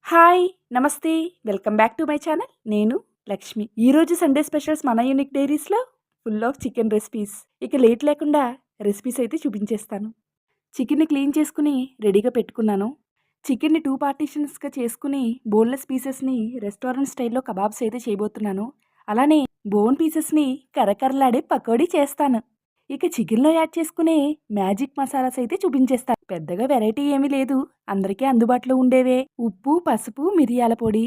Hi! నమస్తే. Welcome back to my channel. నేను లక్ష్మి. ఈరోజు సండే స్పెషల్స్ మన యూనిక్ డైరీస్‌లో ఫుల్ ఆఫ్ చికెన్ రెసిపీస్. ఇక లేట్ లేకుండా రెసిపీస్ అయితే చూపించేస్తాను. చికెన్‌ని క్లీన్ చేసుకుని రెడీగా పెట్టుకున్నాను. చికెన్‌ని 2 పార్టిషన్స్‌గా చేసుకుని బోన్‌లెస్ పీసెస్‌ని రెస్టారెంట్ స్టైల్‌లో కబాబ్స్ అయితే చేయబోతున్నాను. అలానే బోన్ పీసెస్‌ని కరకరలాడే పకోడీ చేస్తాను. ఇక చికెన్‌లో యాడ్ చేసుకునే మ్యాజిక్ మసాలాస్ అయితే చూపించేస్తాను. పెద్దగా వెరైటీ ఏమీ లేదు. అందరికీ అందుబాటులో ఉండేవే. ఉప్పు, పసుపు, మిరియాల పొడి,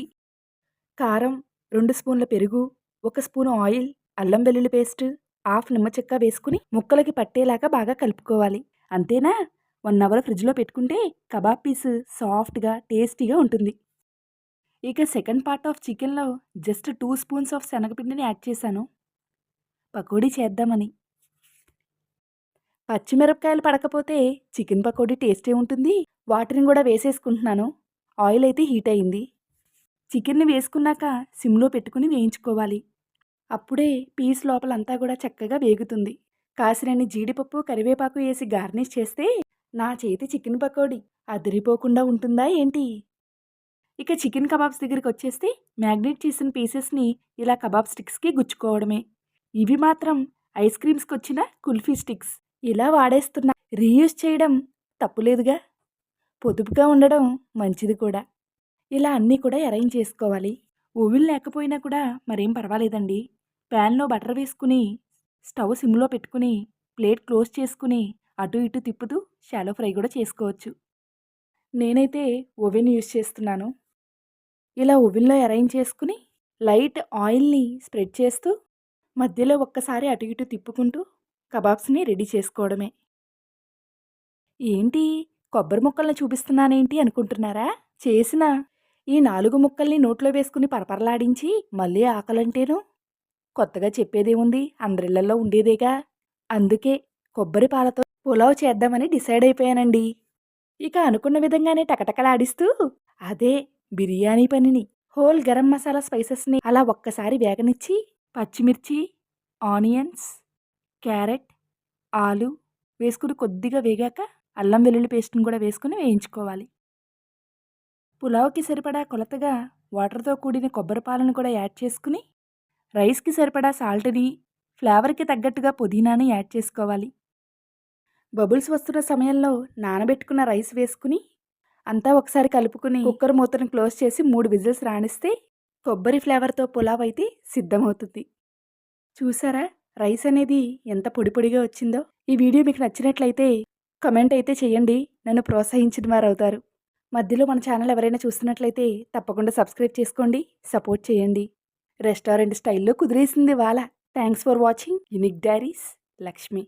కారం, 2 స్పూన్ల పెరుగు, 1 స్పూను ఆయిల్, అల్లం వెల్లుల్లి పేస్ట్, హాఫ్ నిమ్మ చెక్క వేసుకుని ముక్కలకి పట్టేలాగా బాగా కలుపుకోవాలి. అంతేనా? 1 అవర్ ఫ్రిడ్జ్‌లో పెట్టుకుంటే కబాబ్ పీస్ సాఫ్ట్‌గా, టేస్టీగా ఉంటుంది. ఇక సెకండ్ పార్ట్ ఆఫ్ చికెన్‌లో జస్ట్ 2 స్పూన్స్ ఆఫ్ శనగపిండిని యాడ్ చేశాను పకోడీ చేద్దామని. పచ్చిమిరపకాయలు పడకపోతే చికెన్ పకోడీ టేస్టే ఉంటుంది. వాటిని కూడా వేసేసుకుంటున్నాను. ఆయిల్ అయితే హీట్ అయింది. చికెన్‌ని వేసుకున్నాక సిమ్‌లో పెట్టుకుని వేయించుకోవాలి. అప్పుడే పీస్ లోపలంతా కూడా చక్కగా వేగుతుంది. కాసినన్ని జీడిపప్పు, కరివేపాకు వేసి గార్నిష్ చేస్తే నా చేతి చికెన్ పకోడీ అదిరిపోకుండా ఉంటుందా ఏంటి? ఇక చికెన్ కబాబ్స్ దగ్గరికొచ్చేస్తే మ్యాగ్నేట్ చేసిన పీసెస్‌ని ఇలా కబాబ్ స్టిక్స్‌కి గుచ్చుకోవడమే. ఇవి మాత్రం ఐస్ క్రీమ్స్‌కొచ్చిన కుల్ఫీ స్టిక్స్. ఇలా వాడేస్తున్నా. రీయూజ్ చేయడం తప్పులేదుగా. పొదుపుగా ఉండడం మంచిది కూడా. ఇలా అన్నీ కూడా అరేంజ్ చేసుకోవాలి. ఓవెన్ లేకపోయినా కూడా మరేం పర్వాలేదండి. ప్యాన్‌లో బటర్ వేసుకుని, స్టవ్ సిమ్‌లో పెట్టుకుని, ప్లేట్ క్లోజ్ చేసుకుని, అటు ఇటు తిప్పుతూ షాలో ఫ్రై కూడా చేసుకోవచ్చు. నేనైతే ఓవెన్ యూజ్ చేస్తున్నాను. ఇలా ఓవెన్‌లో అరేంజ్ చేసుకుని, లైట్ ఆయిల్‌ని స్ప్రెడ్ చేస్తూ, మధ్యలో ఒక్కసారి అటు ఇటు తిప్పుకుంటూ కబాబ్స్‌ని రెడీ చేసుకోవడమే. ఏంటి కొబ్బరి ముక్కల్ని చూపిస్తున్నానేంటి అనుకుంటున్నారా? చేసిన ఈ 4 ముక్కల్ని నోట్లో వేసుకుని పరపరలాడించి మళ్ళీ ఆకలంటేను కొత్తగా చెప్పేదేముంది అందరిళ్లల్లో ఉండేదేగా. అందుకే కొబ్బరి పాలతో పులావ్ చేద్దామని డిసైడ్ అయిపోయానండి. ఇక అనుకున్న విధంగానే టకటకలాడిస్తూ అదే బిర్యానీ పనిని హోల్ గరం మసాలా స్పైసెస్ని అలా ఒక్కసారి వేగనిచ్చి పచ్చిమిర్చి, ఆనియన్స్, క్యారెట్, ఆలు వేసుకుని కొద్దిగా వేగాక అల్లం వెల్లుల్లి పేస్ట్ని కూడా వేసుకుని వేయించుకోవాలి. పులావ్కి సరిపడా కొలతగా వాటర్తో కూడిన కొబ్బరి పాలను కూడా యాడ్ చేసుకుని రైస్కి సరిపడా సాల్ట్ని, ఫ్లేవర్కి తగ్గట్టుగా పుదీనాని యాడ్ చేసుకోవాలి. బబుల్స్ వస్తున్న సమయంలో నానబెట్టుకున్న రైస్ వేసుకుని అంతా ఒకసారి కలుపుకుని కుక్కర్ మూతను క్లోజ్ చేసి 3 విజిల్స్ రాణిస్తే కొబ్బరి ఫ్లేవర్తో పులావ్ అయితే సిద్ధమవుతుంది. చూసారా రైస్ అనేది ఎంత పొడి పొడిగా వచ్చిందో. ఈ వీడియో మీకు నచ్చినట్లయితే కమెంట్ అయితే చేయండి. నన్ను ప్రోత్సహించిన వారు అవుతారు. మధ్యలో మన ఛానల్ ఎవరైనా చూస్తున్నట్లయితే తప్పకుండా సబ్స్క్రైబ్ చేసుకోండి, సపోర్ట్ చేయండి. రెస్టారెంట్ స్టైల్లో కుదిరేసింది ఇవాళ. Thanks for watching unique diaries Lakshmi.